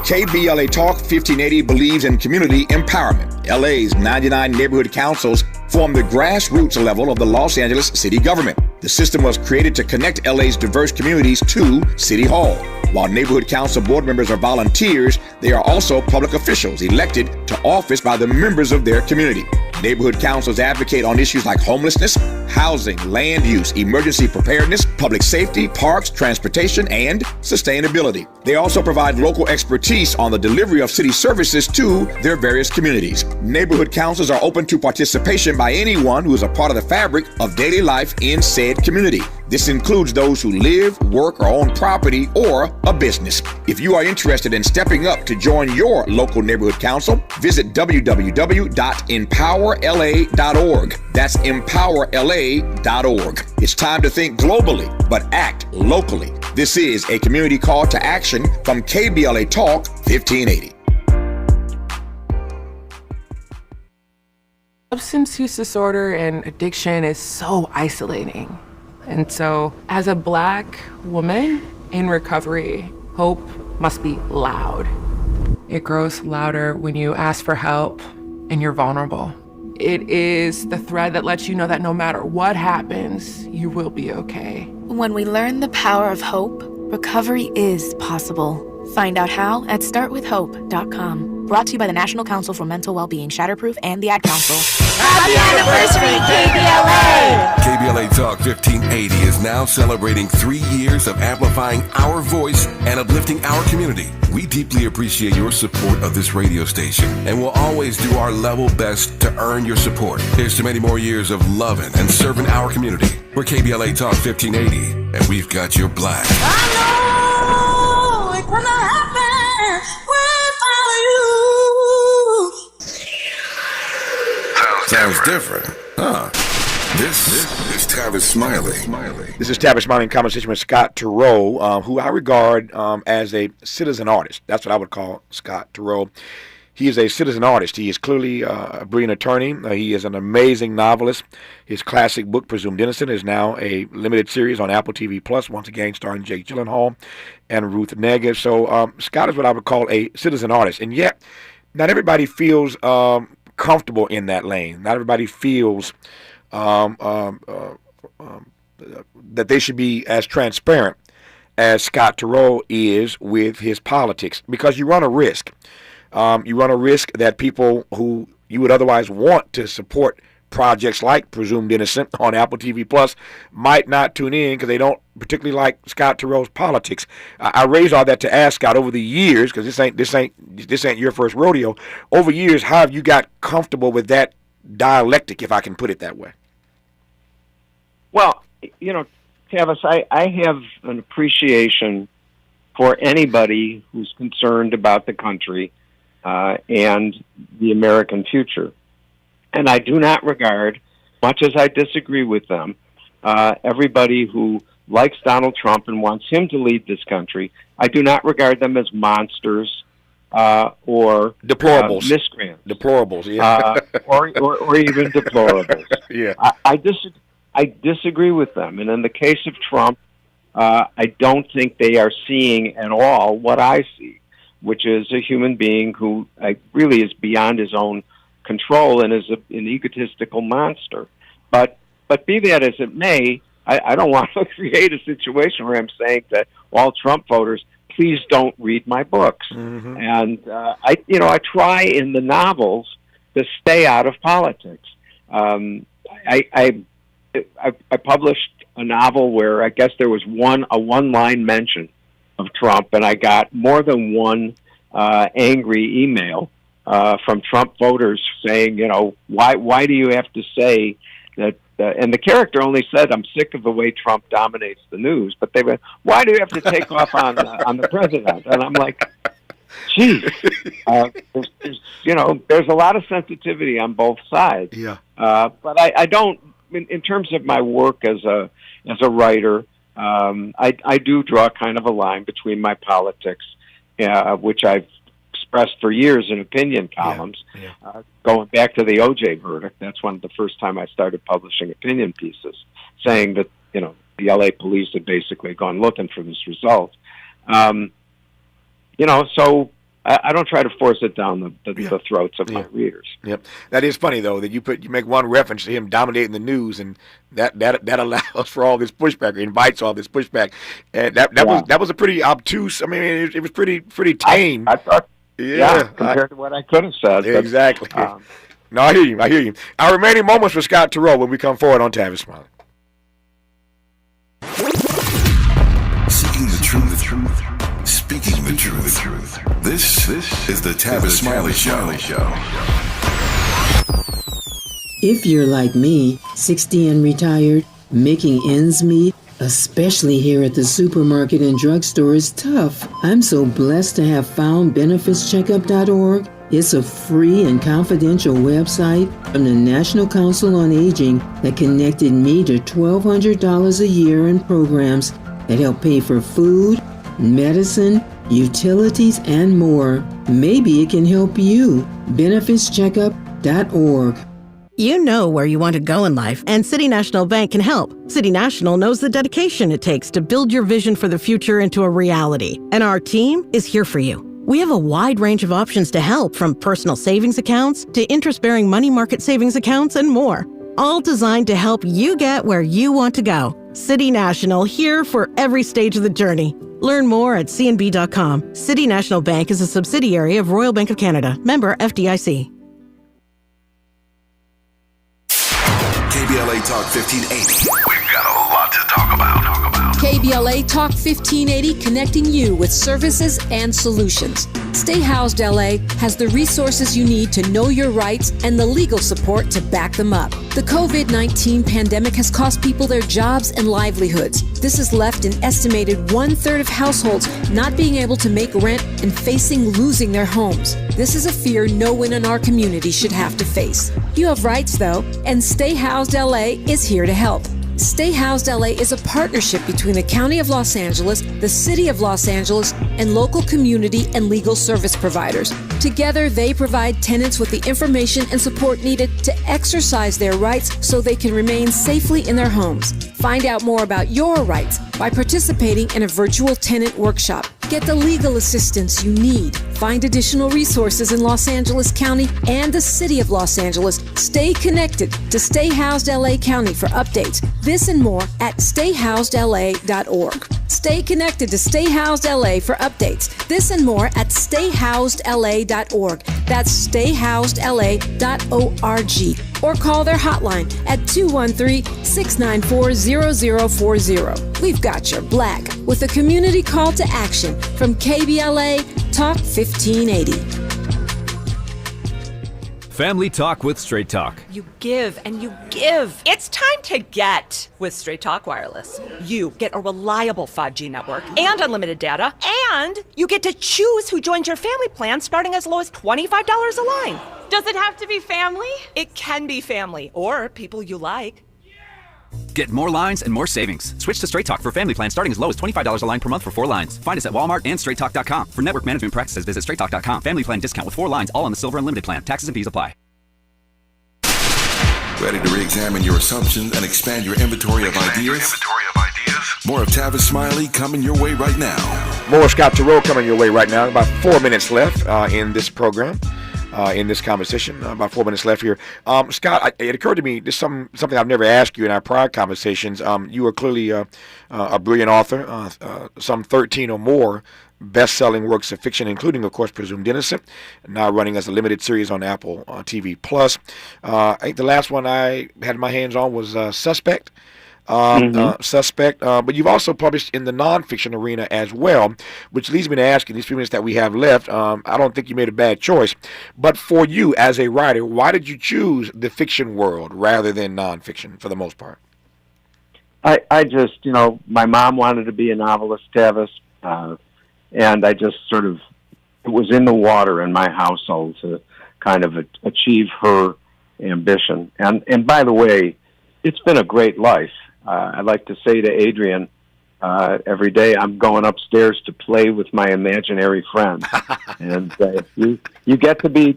KBLA Talk 1580 believes in community empowerment. LA's 99 neighborhood councils form the grassroots level of the Los Angeles city government. The system was created to connect LA's diverse communities to City Hall. While neighborhood council board members are volunteers, they are also public officials elected to office by the members of their community. Neighborhood councils advocate on issues like homelessness, housing, land use, emergency preparedness, public safety, parks, transportation, and sustainability. They also provide local expertise on the delivery of city services to their various communities. Neighborhood councils are open to participation by anyone who is a part of the fabric of daily life in said community. This includes those who live, work, or own property or a business. If you are interested in stepping up to join your local neighborhood council, visit www.empowerla.org. That's empowerla.org. It's time to think globally, but act locally. This is a community call to action from KBLA Talk 1580. Substance use disorder and addiction is so isolating. And so, as a Black woman in recovery, hope must be loud. It grows louder when you ask for help and you're vulnerable. It is the thread that lets you know that no matter what happens, you will be okay. When we learn the power of hope, recovery is possible. Find out how at startwithhope.com. Brought to you by the National Council for Mental Wellbeing, Shatterproof, and the Ad Council. Happy anniversary, KBLA! KBLA Talk 1580 is now celebrating 3 years of amplifying our voice and uplifting our community. We deeply appreciate your support of this radio station and will always do our level best to earn your support. Here's to many more years of loving and serving our community. We're KBLA Talk 1580, and we've got your black. Oh, it's gonna happen without you. Sounds different, huh? This is Tavis Smiley. This is Tavis Smiley in conversation with Scott Turow, who I regard as a citizen artist. That's what I would call Scott Turow. He is a citizen artist. He is clearly a brilliant attorney. He is an amazing novelist. His classic book, Presumed Innocent, is now a limited series on Apple TV Plus, once again starring Jake Gyllenhaal and Ruth Negga. So Scott is what I would call a citizen artist. And yet, not everybody feels comfortable in that lane. Not everybody feels that they should be as transparent as Scott Turow is with his politics, because you run a risk. You run a risk that people who you would otherwise want to support projects like Presumed Innocent on Apple TV Plus might not tune in because they don't particularly like Scott Turow's politics. I raise all that to ask Scott, over the years, because this ain't your first rodeo. Over years, how have you got comfortable with that dialectic, if I can put it that way? Well, Tavis, I have an appreciation for anybody who's concerned about the country and the American future. And I do not regard, much as I disagree with them, everybody who likes Donald Trump and wants him to lead this country, I do not regard them as monsters or deplorables, miscreants, deplorables, yeah, or even deplorables. Yeah, I disagree with them. And in the case of Trump, I don't think they are seeing at all what I see, which is a human being who really is beyond his own control and is an egotistical monster. But be that as it may, I don't want to create a situation where I'm saying that all Trump voters, please don't read my books. Mm-hmm. And I try in the novels to stay out of politics. I published a novel where I guess there was a one-line mention of Trump, and I got more than one angry email from Trump voters saying, why do you have to say that? And the character only said, "I'm sick of the way Trump dominates the news." But they went, "Why do you have to take off on the president?" And I'm like, "Geez, there's a lot of sensitivity on both sides." Yeah. But I don't. In terms of my work as a writer, I do draw kind of a line between my politics, which I've expressed for years in opinion columns, going back to the O.J. verdict. That's the first time I started publishing opinion pieces, saying that the L.A. police had basically gone looking for this result. So I don't try to force it down the throats of my readers. Yep. That is funny though that you make one reference to him dominating the news, and that allows for all this pushback, or invites all this pushback, and that was a pretty obtuse. I mean, it was pretty tame. I thought, compared to what I could have said. Exactly. No, I hear you. Our remaining moments with Scott Terrell when we come forward on Tavis Smiley. Seeking the truth. Speaking the truth. This is the Tavis Smiley Show. If you're like me, 60 and retired, making ends meet, especially here at the supermarket and drugstore, is tough. I'm so blessed to have found benefitscheckup.org. It's a free and confidential website from the National Council on Aging that connected me to $1,200 a year in programs that help pay for food, medicine, utilities, and more. Maybe it can help you. benefitscheckup.org. You know where you want to go in life, and City National Bank can help. City National knows the dedication it takes to build your vision for the future into a reality, and our team is here for you. We have a wide range of options to help, from personal savings accounts to interest-bearing money market savings accounts and more, all designed to help you get where you want to go. City National, here for every stage of the journey. Learn more at cnb.com. City National Bank is a subsidiary of Royal Bank of Canada. Member FDIC. KBLA Talk 1580. We've got a lot to talk about. KBLA Talk 1580, connecting you with services and solutions. Stay Housed LA has the resources you need to know your rights and the legal support to back them up. The COVID-19 pandemic has cost people their jobs and livelihoods. This has left an estimated 1/3 of households not being able to make rent and facing losing their homes. This is a fear no one in our community should have to face. You have rights, though, and Stay Housed LA is here to help. Stay Housed LA is a partnership between the County of Los Angeles, the City of Los Angeles, and local community and legal service providers. Together, they provide tenants with the information and support needed to exercise their rights so they can remain safely in their homes. Find out more about your rights by participating in a virtual tenant workshop. Get the legal assistance you need. Find additional resources in Los Angeles County and the City of Los Angeles. Stay connected to Stay Housed LA County for updates. This and more at stayhousedla.org. Stay connected to Stay Housed LA for updates. This and more at stayhousedla.org. That's stayhousedla.org. Or call their hotline at 213-694-0040. We've got your black with a community call to action from KBLA Talk 1580. Family Talk with Straight Talk. You give and you give. It's time to get with Straight Talk Wireless. You get a reliable 5G network and unlimited data, and you get to choose who joins your family plan starting as low as $25 a line. Does it have to be family? It can be family or people you like. Get more lines and more savings. Switch to Straight Talk for family plans starting as low as $25 a line per month for 4 lines. Find us at Walmart and straighttalk.com. For network management practices, visit straighttalk.com. Family plan discount with 4 lines, all on the Silver Unlimited plan. Taxes and fees apply. Ready to re-examine your assumptions and expand your inventory of ideas? More of Tavis Smiley coming your way right now. More Scott Terrell coming your way right now. About 4 minutes left in this program. In this conversation, about 4 minutes left here. Scott, it occurred to me, this is something I've never asked you in our prior conversations. You are clearly a brilliant author, some 13 or more best-selling works of fiction, including, of course, Presumed Innocent, now running as a limited series on Apple TV+. I think the last one I had my hands on was Suspect. But you've also published in the nonfiction arena as well, which leads me to ask you, these few minutes that we have left, I don't think you made a bad choice, but for you as a writer, why did you choose the fiction world rather than nonfiction for the most part? I just, my mom wanted to be a novelist, Tavis, and I just sort of, it was in the water in my household to kind of achieve her ambition. And by the way, it's been a great life. I like to say to Adrian every day, I'm going upstairs to play with my imaginary friend, and you get to be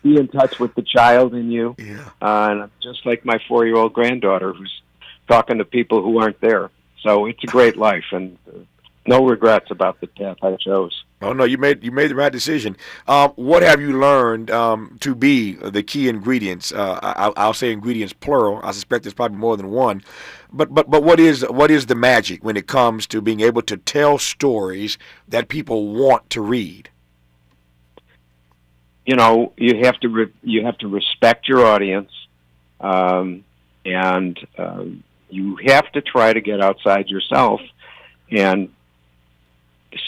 in touch with the child in you. Yeah. And I'm just like my 4-year-old granddaughter who's talking to people who aren't there. So it's a great life, and no regrets about the path I chose. Oh no, you made the right decision. What have you learned to be the key ingredients? I'll say ingredients plural. I suspect there's probably more than one. But what is the magic when it comes to being able to tell stories that people want to read? You know, you have to respect your audience, and you have to try to get outside yourself and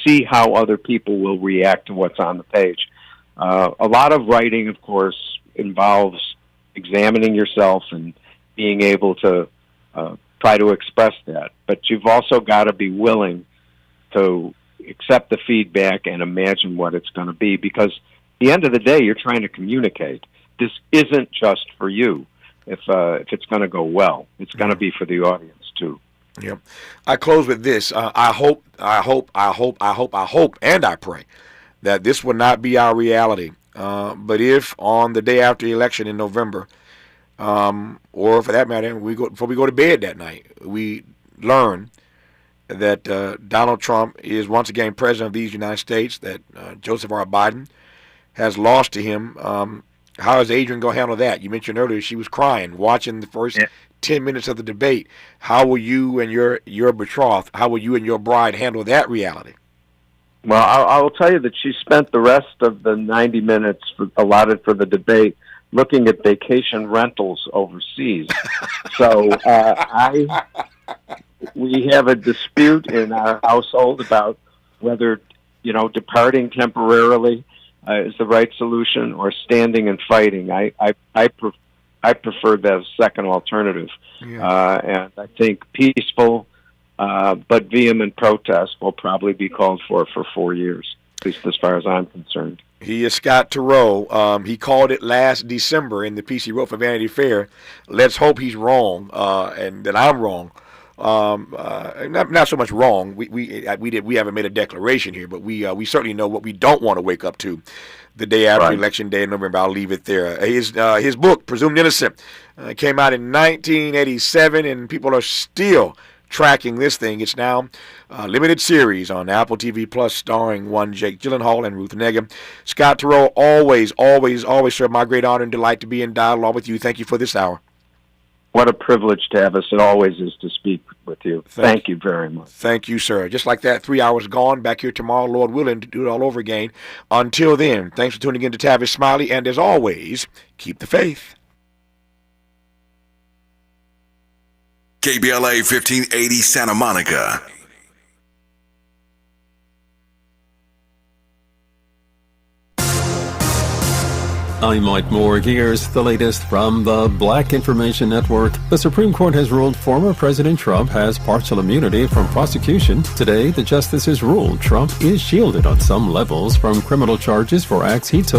see how other people will react to what's on the page. A lot of writing, of course, involves examining yourself and being able to try to express that. But you've also got to be willing to accept the feedback and imagine what it's going to be, because at the end of the day, you're trying to communicate. This isn't just for you. If it's going to go well, it's going to be for the audience too. Yep. I close with this. I hope, and I pray that this will not be our reality. But if on the day after the election in November, or for that matter, before we go to bed that night, we learn that Donald Trump is once again president of these United States, that Joseph R. Biden has lost to him, how is Adrian going to handle that? You mentioned earlier she was crying watching the first 10 minutes of the debate. How will you and your betrothed, how will you and your bride handle that reality? Well, I will tell you that she spent the rest of the 90 minutes allotted for the debate looking at vacation rentals overseas. So we have a dispute in our household about whether, departing temporarily is the right solution, or standing and fighting. I prefer that second alternative. Yeah. And I think peaceful but vehement protest will probably be called for 4 years, at least as far as I'm concerned. He is Scott Turow. He called it last December in the piece he wrote for Vanity Fair. Let's hope he's wrong and that I'm wrong. Not so much wrong. We haven't made a declaration here, but we certainly know what we don't want to wake up to the day after Election Day in November. I'll leave it there. His book, Presumed Innocent, came out in 1987, and people are still tracking this thing. It's now a limited series on Apple TV Plus, starring one Jake Gyllenhaal and Ruth Negga. Scott Turow, always, sir, my great honor and delight to be in dialogue with you. Thank you for this hour. What a privilege, Tavis. It always is to speak with you. Thank you very much. Thank you, sir. Just like that, 3 hours gone. Back here tomorrow, Lord willing, to do it all over again. Until then, thanks for tuning in to Tavis Smiley, and as always, keep the faith. KBLA 1580 Santa Monica. I'm Mike Moore. Here's the latest from the Black Information Network. The Supreme Court has ruled former President Trump has partial immunity from prosecution. Today, the justices ruled Trump is shielded on some levels from criminal charges for acts he took